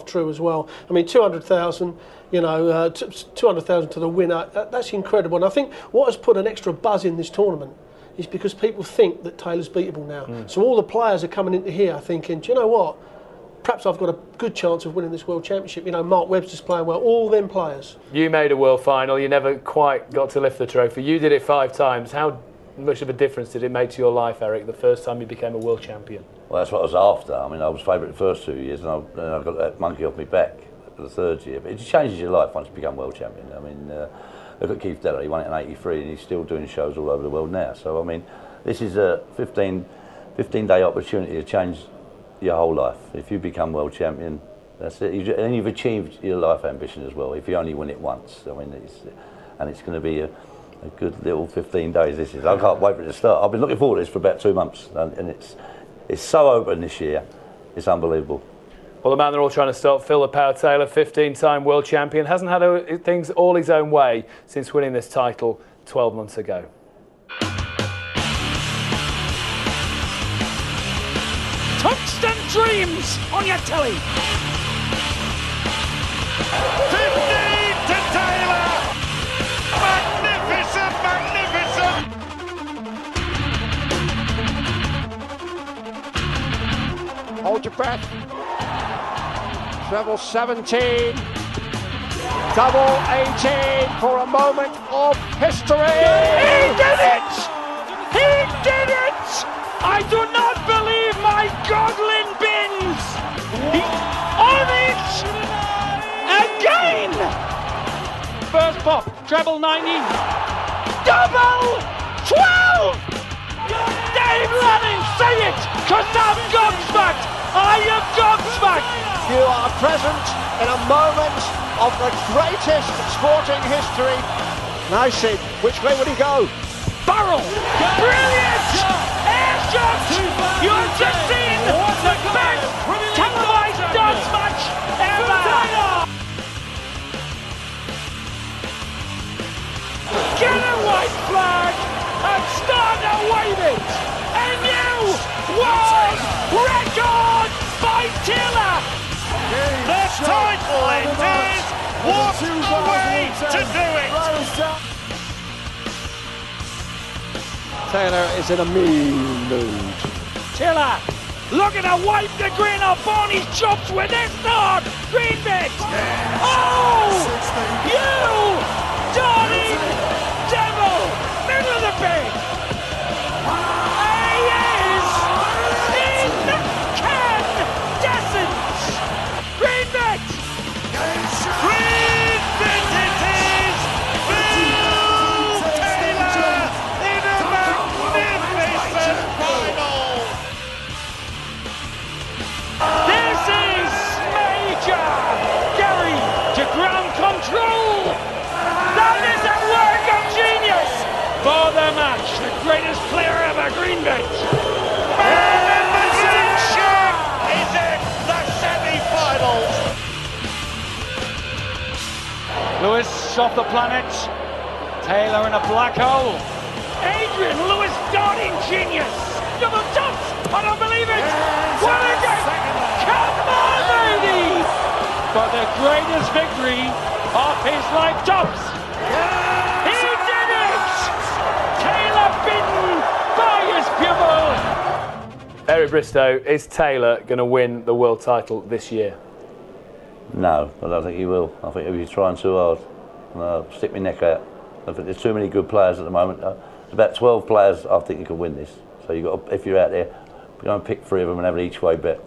half true as well. I mean, 200,000, you know, 200,000 to the winner, that's incredible. And I think what has put an extra buzz in this tournament is because people think that Taylor's beatable now. So all the players are coming into here thinking, do you know what? Perhaps I've got a good chance of winning this World Championship. You know, Mark Webster's playing well, all them players. You made a World Final, you never quite got to lift the trophy. You did it 5 times. How much of a difference did it make to your life, Eric, the first time you became a World Champion? Well, that's what I was after. I mean, I was favourite the first 2 years and I got that monkey off my back for the 3rd year. But it changes your life once you become World Champion. I mean, look at Keith Deller, he won it in '83 and he's still doing shows all over the world now. So, I mean, this is a 15-day opportunity to change your whole life. If you become World Champion, that's it. And you've achieved your life ambition as well, if you only win it once. I mean, it's going to be a good little 15 days, this is. I can't wait for it to start. I've been looking forward to this for about 2 months, and it's so open this year, it's unbelievable. Well, the man they're all trying to stop, Phil the Power Taylor, 15-time World Champion, hasn't had things all his own way since winning this title 12 months ago. Tungsten Dreams on your telly. 15 to Taylor. Magnificent, magnificent. Hold your breath. Treble 17. Double 18 for a moment of history. He did it! He did it! I do not believe my Godlin bins! On it! Again! First pop, treble 19. Double 12! Dave Lanning, say it! Cause I'm gobsmacked! I am gobsmacked! You are present in a moment of the greatest sporting history. Now see, which way would he go? Barrel! Brilliant! Air shot! You have just seen the best televised dance match ever! Get a white flag and start to wave it! A new world record by Taylor! The title enders! What a way to do it! Taylor is in a mean mood. Taylor looking to wipe the grin off on his chops with this sword. Green bit. Oh! You darling devil! Middle of the pig. He is incandescent. Green bit. Green bit it is. Phil Taylor in a magnificent final. This is major. Gary to ground control. That is a work of genius for the match. The greatest player ever, Green bit. And the distinction is in the semi-finals. Lewis off the planet. Taylor in a black hole. Adrian Lewis darting genius. Double jumps. I don't believe it. What a game. Come on, baby. For the greatest victory of his life tops. He did it. Taylor beaten by his pupil. Eric Bristow, is Taylor going to win the world title this year? No, I don't think he will. I think he'll be trying too hard. Stick my neck out. I think there's too many good players at the moment. There's about 12 players I think you can win this. So you got, if you're out there, go and pick 3 of them and have an each way bet.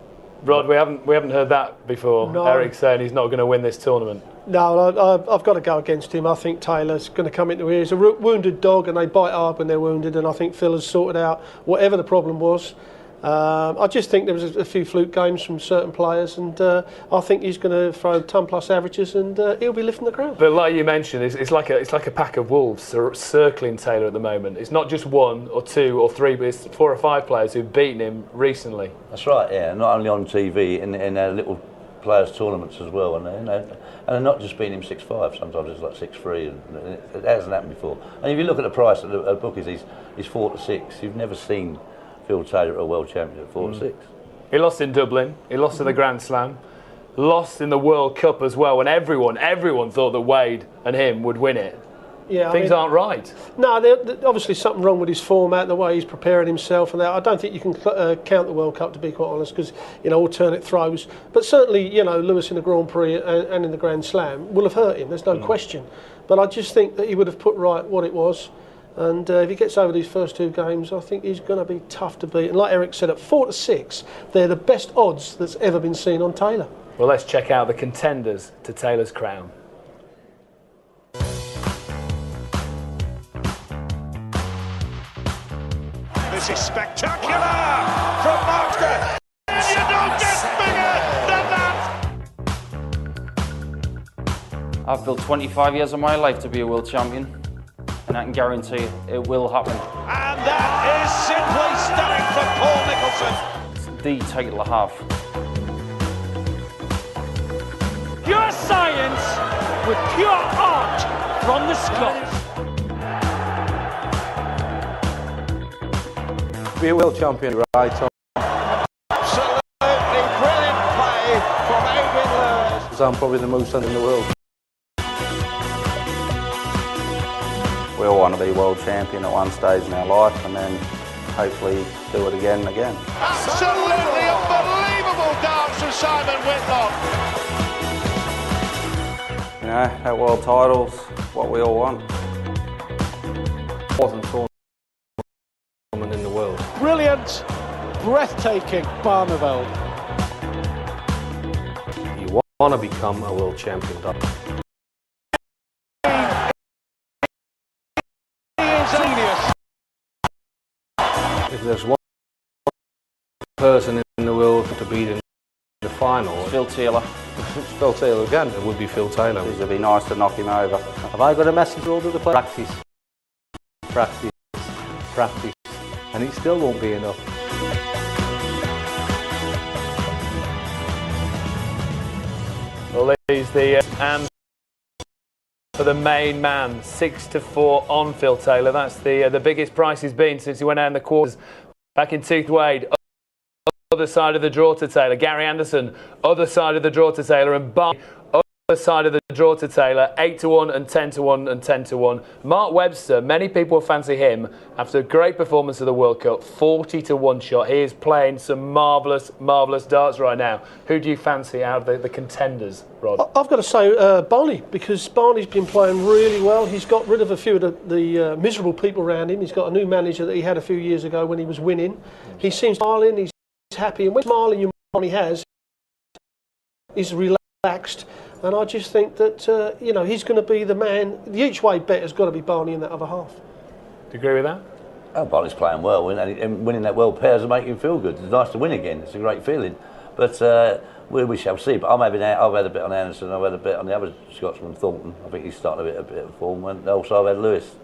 Rod, we haven't heard that before. No. Eric saying he's not going to win this tournament. No, I've got to go against him. I think Taylor's going to come into here. He's a wounded dog and they bite hard when they're wounded, and I think Phil has sorted out whatever the problem was. I just think there was a few fluke games from certain players, and I think he's going to throw ton plus averages, and he'll be lifting the crowd. But like you mentioned, it's like a pack of wolves circling Taylor at the moment. It's not just 1 or 2 or 3, but it's 4 or 5 players who've beaten him recently. That's right, yeah. Not only on TV, in our little players' tournaments as well, and they're not just beating him 6-5. Sometimes it's like 6-3, and it hasn't happened before. And if you look at the price of the bookies, he's 4-6. You've never seen Phil Taylor a world champion at 4-6. He lost in Dublin. He lost in the Grand Slam. lost in the World Cup as well, when everyone thought that Wade and him would win it. Yeah, Things aren't right. No, there's obviously something wrong with his format, the way he's preparing himself, and that. I don't think you can count the World Cup, to be quite honest, because alternate throws. But certainly, Lewis in the Grand Prix and in the Grand Slam will have hurt him. There's no question. But I just think that he would have put right what it was. And if he gets over these first 2 games, I think he's going to be tough to beat. And like Eric said, at 4-6, they're the best odds that's ever been seen on Taylor. Well, let's check out the contenders to Taylor's crown. This is spectacular from Markster. You don't get bigger than that. I've built 25 years of my life to be a world champion, and I can guarantee it will happen. And that is simply stunning from Paul Nicholson. It's the title I have. Pure science with pure art from the Scots. Be a world champion, right? Absolutely brilliant play from Adrian Lewis. I'm probably the most in the world. We all want to be world champion at one stage in our life, and then hopefully do it again and again. Absolutely unbelievable dance from Simon Whitlock. You know, that world title's what we all want. Wasn't tournament in the world. Brilliant, breathtaking Barneveld. You want to become a world champion, don't you? Genius. If there's one person in the world to beat in the final, Phil Taylor. Phil Taylor again, it would be Phil Taylor. It would be nice to knock him over. Have I got a message for all of the players? Practice, practice, practice, and it still won't be enough. Well, there's the and for the main man, 6-4 on Phil Taylor. That's the biggest price he's been since he went out in the quarters back in Tooth Wade. Other side of the draw to Taylor. Gary Anderson, other side of the draw to Taylor, and Barney, other side of the draw to Taylor. 8-1 and 10-1 and 10-1. Mark Webster, many people fancy him after a great performance of the World Cup. 40-1 shot. He is playing some marvellous darts right now. Who do you fancy out of the contenders, Rod? I've got to say Barney, because Barney's been playing really well. He's got rid of a few of the miserable people around him. He's got a new manager that he had a few years ago when he was winning. He seems smiling, he's happy, and when smiling he has, he's relaxed. And I just think that he's going to be the man. The each way bet has got to be Barney in that other half. Do you agree with that? Oh, Barney's playing well, and winning that world pairs will make him feel good. It's nice to win again. It's a great feeling. But we shall see. But I've had a bit on Anderson. I've had a bit on the other Scotsman, Thornton. I think he's starting a bit of form. And also I've had Lewis.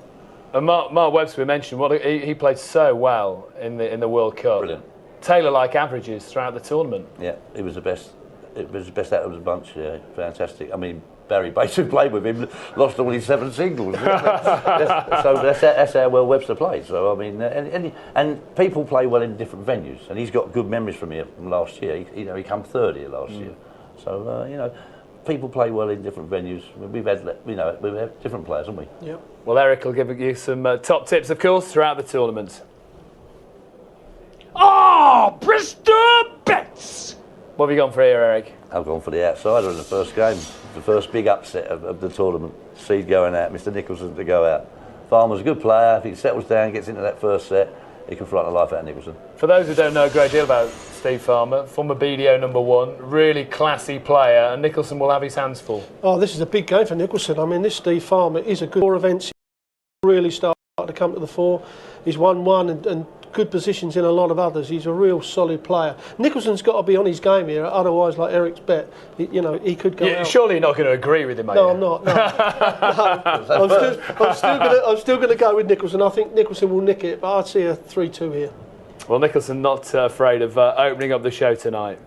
And Mark Webster, we mentioned, he played so well in the World Cup. Brilliant. Taylor-like averages throughout the tournament. Yeah, he was the best. It was the best out of the bunch. Yeah, fantastic. I mean, Barry Bates, who played with him, lost all his 7 singles. That's how well Webster played. So I mean, and people play well in different venues, and he's got good memories from here from last year. He came third here last year. So people play well in different venues. We've had different players, haven't we? Yep. Well, Eric will give you some top tips, of course, throughout the tournament. Oh, Bristol Bets! What have you gone for here, Eric? I've gone for the outsider in the first game. The first big upset of the tournament. Seed going out, Mr Nicholson to go out. Farmer's a good player. If he settles down, gets into that first set, he can frighten the life out of Nicholson. For those who don't know a great deal about Steve Farmer, former BDO #1, really classy player, and Nicholson will have his hands full. Oh, this is a big game for Nicholson. I mean, this Steve Farmer is a good four events. Really started to come to the fore. He's won one and good positions in a lot of others. He's a real solid player. Nicholson's got to be on his game here, otherwise, like Eric's bet, he could go out. Surely you're not going to agree with him, are you? No, I'm not. No. I'm still going to go with Nicholson. I think Nicholson will nick it, but I'd see a 3-2 here. Well, Nicholson not afraid of opening up the show tonight.